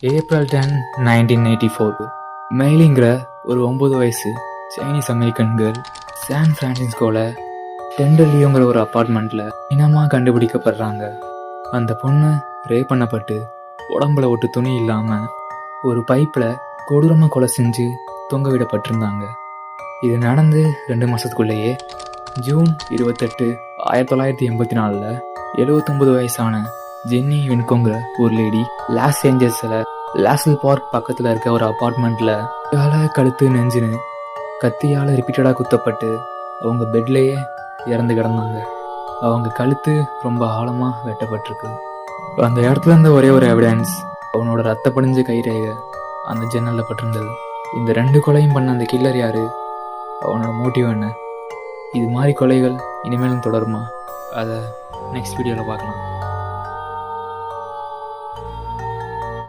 April 10, 1984 மெய்லிங்கிற ஒரு 9 வயசு Chinese American girl San பிரான்சிஸ்கோவில் டெண்டர்லியோங்கிற ஒரு அப்பார்ட்மெண்ட்டில் இனமாக கண்டுபிடிக்கப்படுறாங்க. அந்த பொண்ணு ரேப் பண்ணப்பட்டு உடம்புல ஒட்டு துணி இல்லாமல் ஒரு பைப்பில் கொடூரமாக கொலை செஞ்சு தொங்க விடப்பட்டிருந்தாங்க. இது நடந்து 2 மாதத்துக்குள்ளேயே ஜூன் 28, 1984 79 வயசான ஜென்னி வின்கோங்கிற ஒரு லேடி லாஸ் ஏஞ்சல்ஸில் லாசல் பார்க் பக்கத்தில் இருக்க ஒரு அப்பார்ட்மெண்ட்டில் தலை கழுத்து நெஞ்சுன்னு கத்தியால் ரிப்பீட்டடாக குத்தப்பட்டு அவங்க பெட்லேயே இறந்து கிடந்தாங்க. அவங்க கழுத்து ரொம்ப ஆழமாக வெட்டப்பட்டிருக்கு. அந்த இடத்துல இருந்த ஒரே ஒரு எவிடன்ஸ் அவனோட ரத்த படிஞ்ச கைரேகை அந்த ஜன்னலில் பட்டிருந்தது. இந்த 2 கொலையும் பண்ண அந்த கில்லர் யாரு, அவனோட மோட்டிவ் என்ன, இது மாதிரி கொலைகள் இனிமேலும் தொடருமா, அதை நெக்ஸ்ட் வீடியோவில் பார்க்கலாம்.